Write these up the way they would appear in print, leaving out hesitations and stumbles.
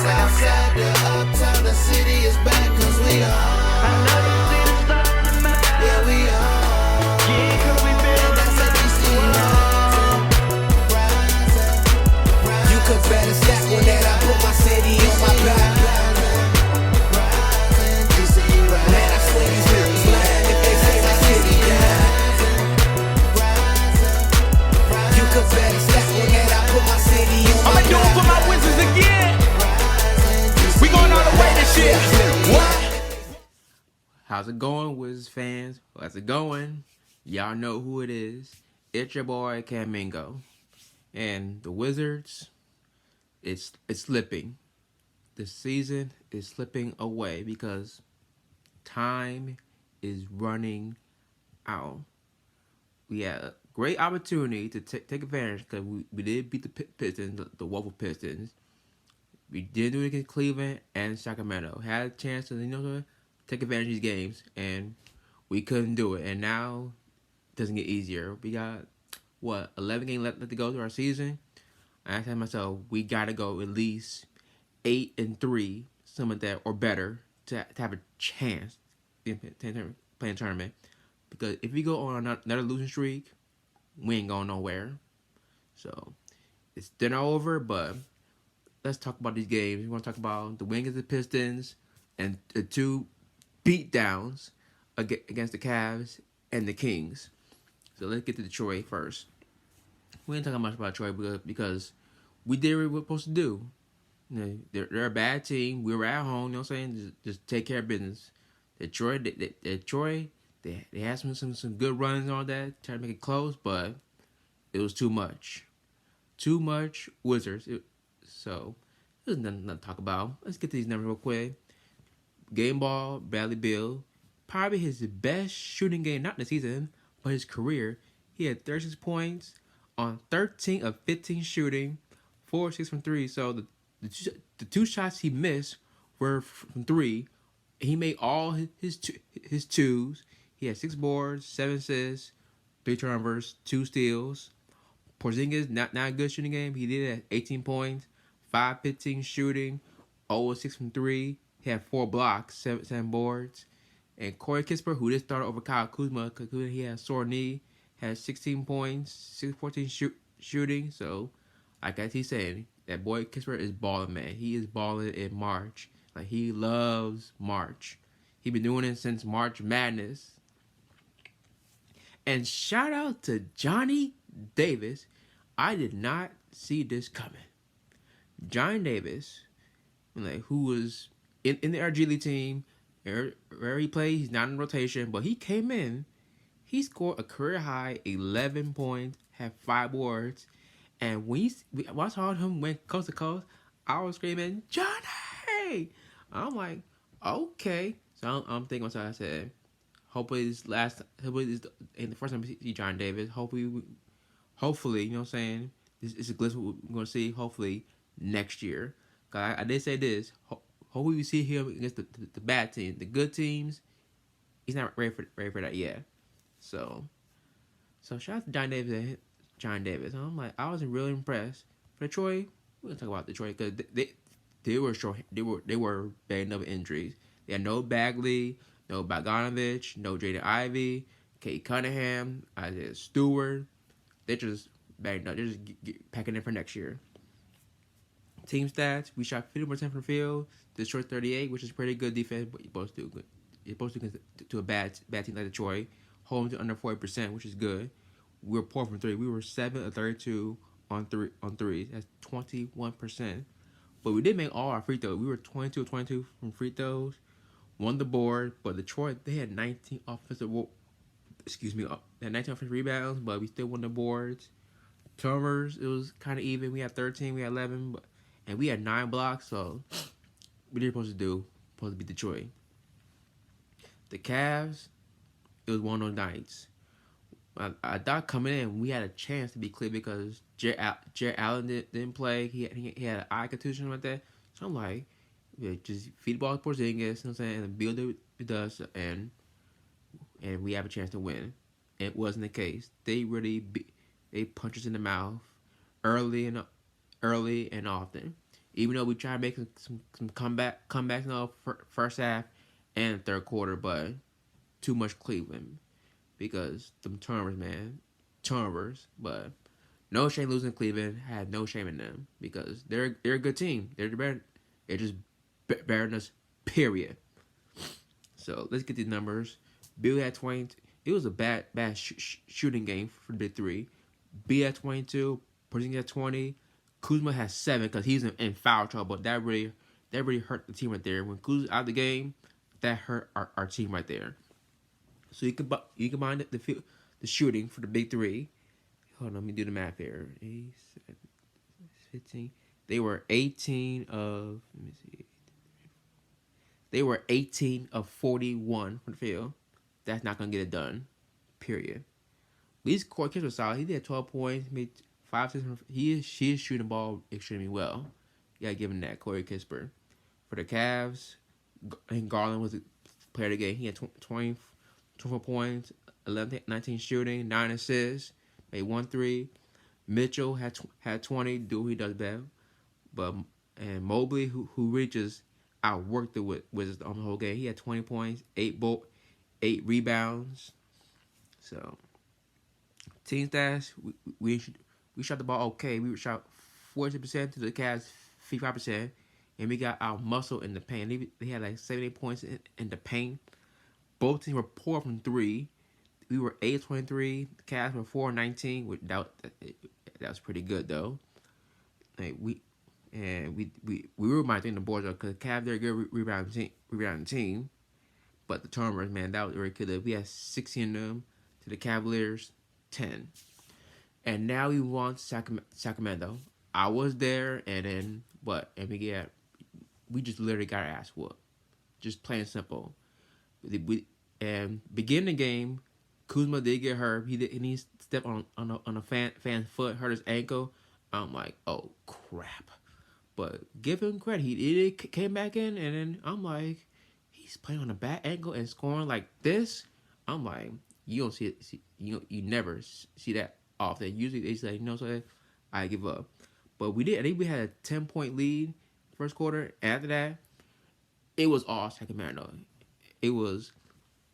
Southside to uptown, the city is back, cause we are. I know you see the sun in the map. Yeah, we are. Yeah, cause we been that's a DC rising. You could better stack one that I put my city on my back. Man, I swear these niggas lying if they say my city down. You could better stack one that I put my city on my back. I'ma do it for my Wizards again. We going all the way this year. What? How's it going, Wizards fans? How's it going? Y'all know who it is. It's your boy Camingo. And the Wizards, it's slipping. The season is slipping away because time is running out. We had a great opportunity to take advantage because we did beat the Pistons, the woeful Pistons. We did do it against Cleveland and Sacramento. Had a chance to take advantage of these games, and we couldn't do it. And now it doesn't get easier. We got 11 games left to go to our season. I told myself we gotta go at least 8-3, some of that or better to have a chance in playing tournament. Because if we go on another losing streak, we ain't going nowhere. So it's dinner over, but let's talk about these games. We want to talk about the win against the Pistons and the 2 beatdowns against the Cavs and the Kings. So let's get to Detroit first. We ain't talking much about Detroit because we did what we were supposed to do. You know, they're a bad team. We were at home. You know what I'm saying? Just take care of business. Detroit, they had some good runs on that, trying to make it close, but it was too much. Too much Wizards. So there's nothing to talk about. Let's get to these numbers real quick. Game ball, Bradley Beal, probably his best shooting game, not in the season, but his career. He had 36 points on 13 of 15 shooting, 4-6 from 3. So the 2 shots he missed were from 3. He made all his twos. He had 6 boards, 7 assists, 3 turnovers, 2 steals. Porzingis, not a good shooting game. He did have 18 points, 5-15 shooting, 0-6 from 3. He had 4 blocks, 7 boards. And Corey Kispert, who just started over Kyle Kuzma, because he had a sore knee, had 16 points, 6-14 shooting. So, like as he's saying, that boy Kispert is balling, man. He is balling in March. Like, he loves March. He been doing it since March Madness. And shout out to Johnny Davis. I did not see this coming. Johnny Davis, who was in the RG League team, where he played, he's not in rotation, but he came in. He scored a career high 11 points, had 5 boards, and when I saw him went coast to coast, I was screaming, Johnny! I'm like, okay. So I'm thinking myself, I said, hopefully this ain't the first time we see John Davis. Hopefully, you know what I'm saying? This is a glimpse we're going to see, hopefully, next year. Cause I did say this. Hopefully we see him against the bad teams. The good teams, he's not ready for that yet. So shout out to John Davis. I'm like, I was really impressed. For Detroit, we're going to talk about Detroit because they were banged up with injuries. They had no Bagley, no Bogdanovich, no Jaden Ivey, Kate Cunningham, Isaiah Stewart. They just banged up. They're just packing in for next year. Team stats: we shot 50% from the field. Detroit 38, which is pretty good defense, but you're supposed to do good. You're supposed to a bad team like Detroit, holding to under 40%, which is good. We were poor from 3. We were 7 of 32 on threes. That's 21%. But we did make all our free throws. We were 22 of 22 from free throws. Won the board, but Detroit, they had 19 offensive rebounds, but we still won the boards. Turnovers, it was kind of even. We had 13, we had 11, and we had 9 blocks, so we did supposed to beat Detroit. The Cavs, it was one of those nights. I thought coming in, we had a chance to be clear because Jared Allen didn't play. He had an eye contusion like that. So I'm like, yeah, just feed the ball to Porzingis, you know what I'm saying, and build it does, and we have a chance to win. It wasn't the case. They punched us in the mouth early and often. Even though we tried making some comebacks in the first half and third quarter, but too much Cleveland because them turnovers, man, turnovers. But no shame losing Cleveland. Had no shame in them because they're a good team. They're better. They're just better than us. Period. So let's get these numbers. Bill had 20. It was a bad shooting game for the big three. B had 22. Porzingis had 20. Kuzma has 7 because he's in foul trouble. That really hurt the team right there. When Kuzma's out of the game, that hurt our team right there. So you combine the shooting for the big three. Hold on, let me do the math here. 8, 7, 15. They were 18 of. Let me see. They were 18 of 41 from the field. That's not gonna get it done. Period. At least Corey Kispert was solid. He did 12 points, made 5 assists. She is shooting the ball extremely well. You gotta give him that, Corey Kispert. For the Cavs, and Garland was the player of the game. He had 24 points, 19 shooting, 9 assists, made 1 3. Mitchell had 20. Do what he does best. And Mobley, who reaches outworked the Wizards on the whole game. He had 20 points, 8 rebounds. So team stats, we shot the ball okay. We shot 40% to the Cavs 55%, and we got our muscle in the paint. They had like 78 points in the paint. Both teams were poor from 3. We were 8-23. The Cavs were 4-19. That was pretty good though. Like we were reminding the boards because the Cavs, they're a good rebounding team. But the turnovers, man, that was very good. We had 16 of them to the Cavaliers, 10. And now we want Sacramento. I was there, and then what? And we just literally got our ass whooped. Just plain simple. And beginning the game, Kuzma did get hurt. He stepped on a fan's foot, hurt his ankle. I'm like, oh crap. But give him credit. He came back in, and then I'm like, he's playing on a bad ankle and scoring like this. I'm like, you don't see it. You never see that often. Usually they say, so I give up. But we did. I think we had a 10-point lead first quarter. After that, it was all Sacramento. It was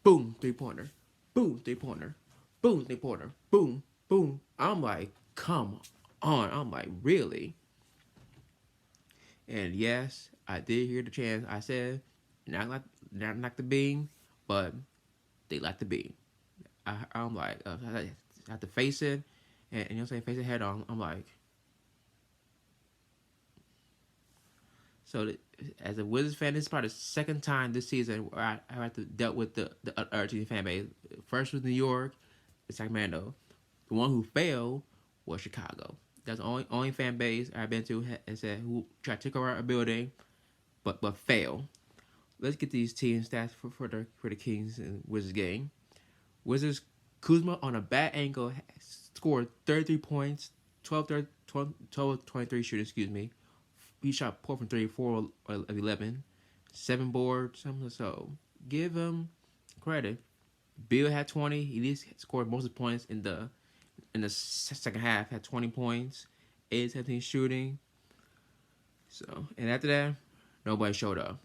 boom, 3-pointer, boom, 3-pointer, boom, 3-pointer, boom, boom. I'm like, come on. I'm like, really? And yes, I did hear the chants. I said, not like the beam, but they like the beam. I'm like, I have to face it, and you know what I'm saying, face it head on. I'm like, so as a Wizards fan, this is probably the second time this season where I had to dealt with the other team fan base. First was New York, Sacramento. The one who failed was Chicago. That's the only fan base I've been to and said who tried to take over our building, but fail. Let's get these team stats for the Kings and Wizards game. Wizards, Kuzma on a bad angle scored 33 points, 12 23 shooting, excuse me. He shot 4 from 3, 4 of 11, 7 boards. So give him credit. Bill had 20. He scored most of the points in the second half. Had 20 points, 8-17 shooting. So, and after that, nobody showed up.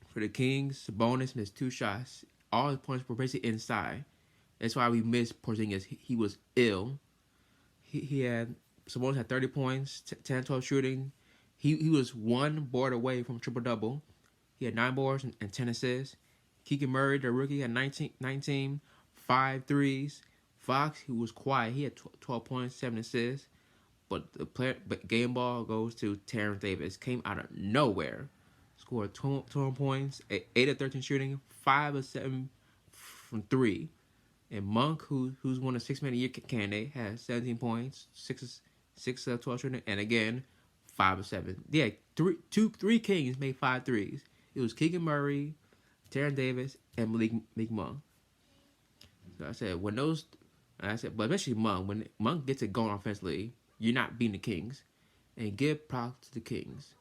For the Kings, Sabonis missed 2 shots. All his points were basically inside. That's why we missed Porzingis. He was ill. Sabonis had 30 points, 10-12 shooting. He was 1 board away from triple-double. He had 9 boards and 10 assists. Keegan Murray, the rookie, had 19, 5 threes. Fox, who was quiet, he had 12 points, 7 assists. But game ball goes to Terrence Davis. Came out of nowhere. Scored 12 points, 8 of 13 shooting, 5 of 7 from 3. And Monk, who's won a 6-man a year candidate, has 17 points, 6 of 12 shooting, and again, 5 of 7. Yeah, three Kings made 5 threes. It was Keegan Murray, Terrence Davis, and Malik Monk. So I said, but especially Monk, when Monk gets it going offensively, you're not beating the Kings. And give props to the Kings.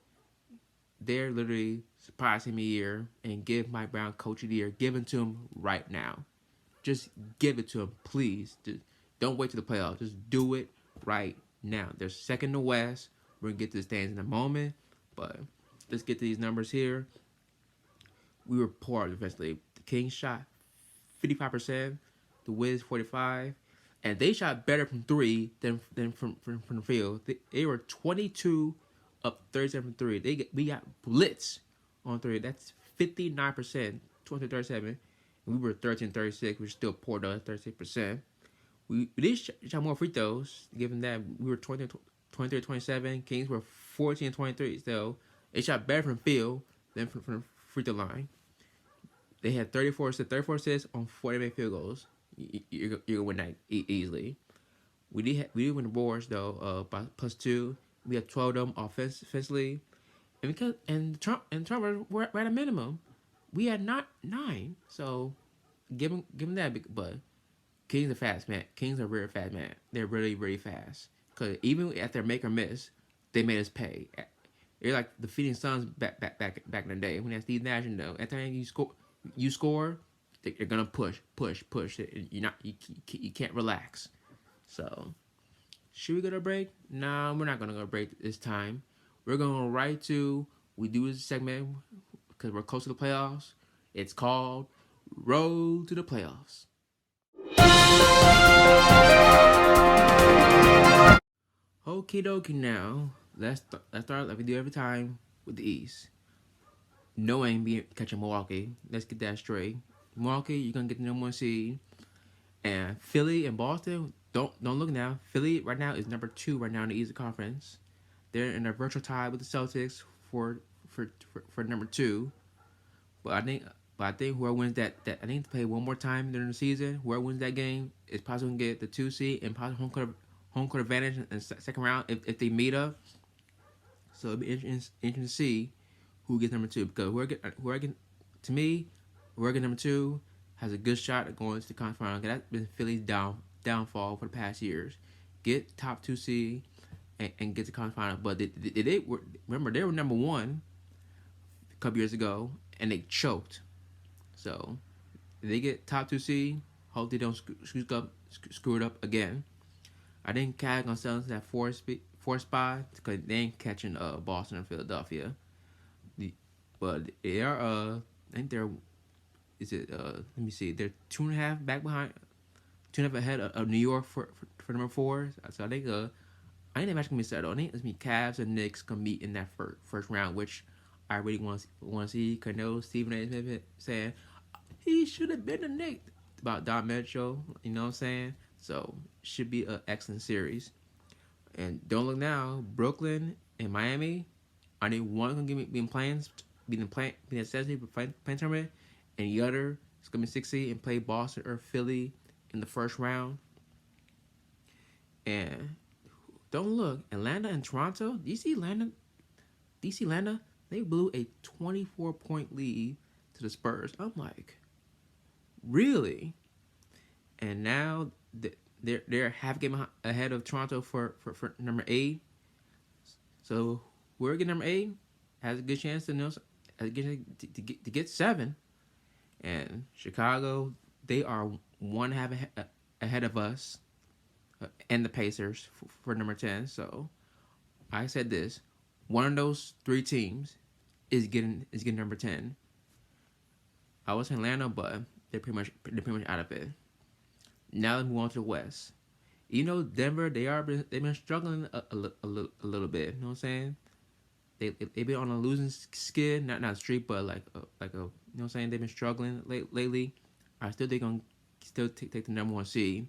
They're literally surprising me here, and give Mike Brown Coach of the Year. Give it to him right now. Just give it to him, please. Just don't wait till the playoffs. Just do it right now. They're second in the West. We're going to get to the stands in a moment. But let's get to these numbers here. We were poor defensively. The Kings shot 55%, the Wiz 45%, and they shot better from three than from the field. They were 22 up 37 from three. We got blitz on three. That's 59%, 237. And we were 13-36, which is still poor though, 36%. We did shot more free throws, given that we were 23-27. Kings were 14-23. So they shot better from field than from the free throw line. They had 34 assists on 40 made field goals. You're gonna win that easily. We did win the boards though, by +2. We had 12 of them offensively, and Trump were at a minimum. We had not 9. So give them that. But Kings are fast, man. Kings are very fast, man. They're really, really fast. Cause even at their make or miss, they made us pay. They're like the Phoenix Suns back in the day when they had Steve Nash. At the time you score, they're gonna push. You can't relax. So, should we go to break? No, we're not gonna go to break this time. We're gonna right to. We do this segment because we're close to the playoffs. It's called Road to the Playoffs. Okie dokie now. Let's start like we do every time with the East. Knowing be catching Milwaukee. Let's get that straight. Milwaukee, you're gonna get the number 1 seed. And Philly and Boston, don't look now. Philly right now is number 2 right now in the Eastern Conference. They're in a virtual tie with the Celtics for number 2. But I think whoever wins that I think to play one more time during the season. Whoever wins that game is possibly gonna get the 2 seed and possibly home court advantage in the second round if they meet up. So it'll be interesting to see who gets number 2, because to me, whoever gets number 2 has a good shot at going to the conference final. That's been Philly's downfall for the past years. Get top 2 seed and get to the conference final. But they were number 1 a couple years ago and they choked. So if they get top 2 seed, hope they don't screw it up again. I think Cat gonna sell into that 4 spot because they ain't catching Boston or Philadelphia. But they are I think they're let me see, they're 2.5 back behind, 2.5 ahead of New York for number 4. So I think that match gonna be settled. I think it's gonna be Cavs and Knicks gonna meet in that first round, which I really want to see. Cause I know Stephen A. Smith saying he should have been a Knick about Don Mitchell. You know what I'm saying? So should be an excellent series. And don't look now, Brooklyn and Miami. I think one gonna be playing necessity for playing tournament, and the other is gonna be 6 seed and play Boston or Philly in the first round. And don't look, Atlanta and Toronto. Do you see Atlanta? They blew a 24-point lead to the Spurs. I'm like, really? And now they're half game ahead of Toronto for number 8. So whoever get number 8 has a good chance to get 7. And Chicago, they are 1.5 ahead of us and the Pacers for number 10. So I said this: one of those 3 teams is getting number 10. I was in Atlanta, but they're pretty much out of it. Now let's move on to the West. You know, Denver, they've been struggling a little bit. You know what I'm saying? They've been on a losing skid, not a streak, but like a you know what I'm saying? They've been struggling lately. I still think gonna take the number 1 seed.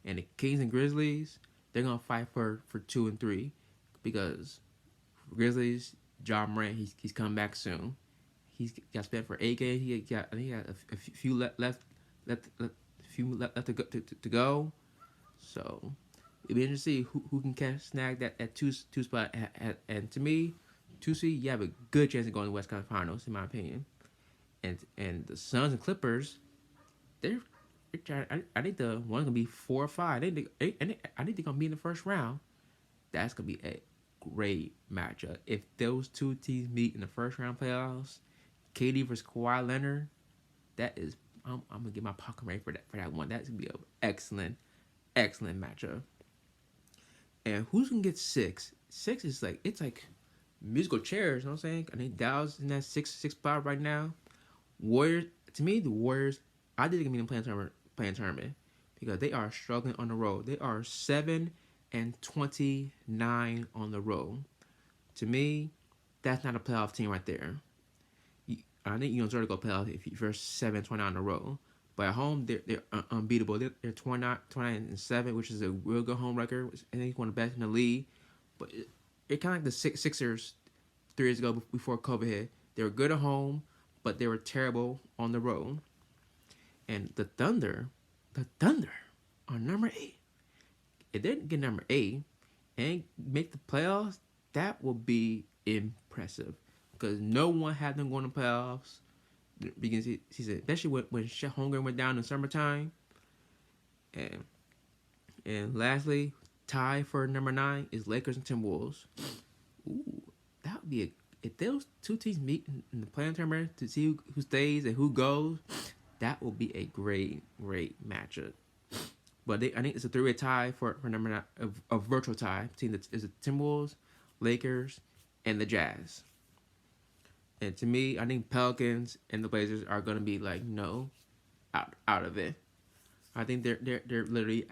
And the Kings and Grizzlies, they're gonna fight for 2 and 3, because Grizzlies, Ja Morant, he's coming back soon. He's got spent for 8 games. I think he got a few left to go. So it'll be interesting to see who can snag that two spot. And to me, 2 seed, you have a good chance of going to the West Conference Finals, in my opinion. And the Suns and Clippers, they're trying. I think the one's gonna be 4 or 5. I think they're gonna be in the first round. That's gonna be a great matchup. If those 2 teams meet in the first round playoffs, KD versus Kawhi Leonard, that is, I'm gonna get my popcorn ready for that one. That's gonna be an excellent matchup. And who's gonna get 6? 6 is like, it's like musical chairs. You know what I'm saying? I think Dallas in that six spot right now. Warriors, to me, the Warriors, I didn't mean playing tournament because they are struggling on the road. They are 7-29 on the road. To me, that's not a playoff team right there. I think you don't deserve to go playoff if you're 7-29 on the road. But at home, they're unbeatable. They're 29-7, which is a real good home record. I think one of the best in the league. But it kind of like the Sixers 3 years ago before COVID hit. They were good at home, but they were terrible on the road. And the Thunder are number 8. If they didn't get number 8 and make the playoffs, that would be impressive. Because no one had them going to playoffs beginning of the season, especially when Chet Holmgren went down in the summertime. And lastly, tie for number 9 is Lakers and Timberwolves. Ooh, that would be if those two teams meet in the play-in tournament to see who stays and who goes, that will be a great matchup. But I think it's a 3-way tie for number 9, a virtual tie between the Timberwolves, Lakers, and the Jazz. And to me, I think Pelicans and the Blazers are gonna be like out of it. I think they're literally,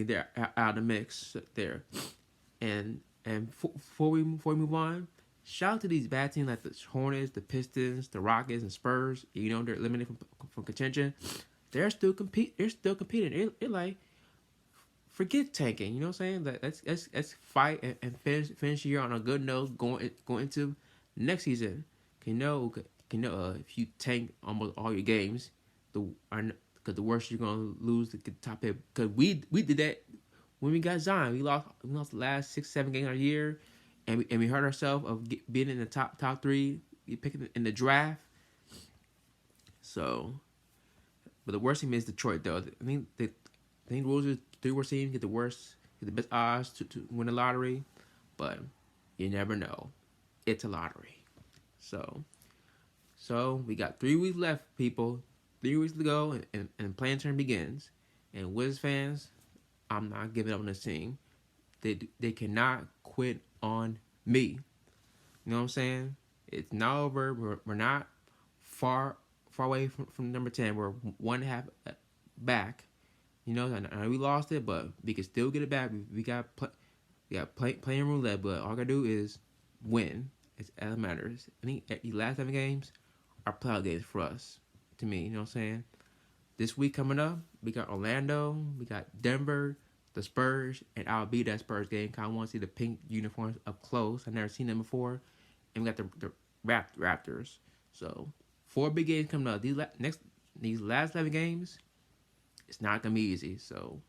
they're out of the mix there. And before we move on, shout out to these bad teams like the Hornets, the Pistons, the Rockets, and Spurs. You know they're eliminated from contention. They're still competing. They're like, forget tanking. You know what I'm saying? Let's fight and finish the year on a good note. Going into next season. If you tank almost all your games, because the worst you're gonna lose to get the top pick. Because we did that when we got Zion. We lost the last 6-7 games of the year, and we hurt ourselves of being in the top 3. We picked in the draft. So, but the worst team is Detroit, though. I think the rules are 3 worst teams get the best odds to win the lottery, but you never know. It's a lottery. So we got 3 weeks left, people. 3 weeks to go, and play-in turn begins. And Wiz fans, I'm not giving up on this team. They cannot quit on me. You know what I'm saying? It's not over. We're not far away from number 10. We're 1.5 back. You know, I know we lost it, but we can still get it back. We got playing roulette, but all I gotta do is win. It's all that matters. I think the last 7 games are playoff games for us. To me, you know what I'm saying? This week coming up, we got Orlando, we got Denver, the Spurs, and I'll be that Spurs game. Cause I want to see the pink uniforms up close. I've never seen them before. And we got the Raptors. So 4 big games coming up. These last 11 games, it's not gonna be easy. So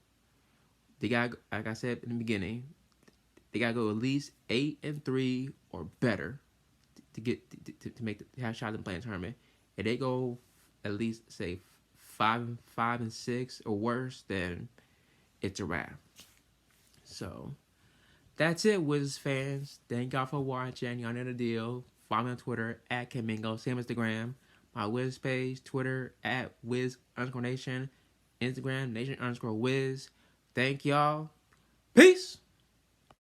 they got, like I said in the beginning, they gotta go at least 8-3 or better to get to make the have shot in playing tournament. If they go at least say 5-6 or worse, then it's a wrap. So that's it, Wiz fans. Thank y'all for watching. Y'all know the deal. Follow me on Twitter at Kamingo. Same Instagram. My Wiz page, Twitter at Wiz_Nation. Instagram Nation_Wiz. Thank y'all. Peace.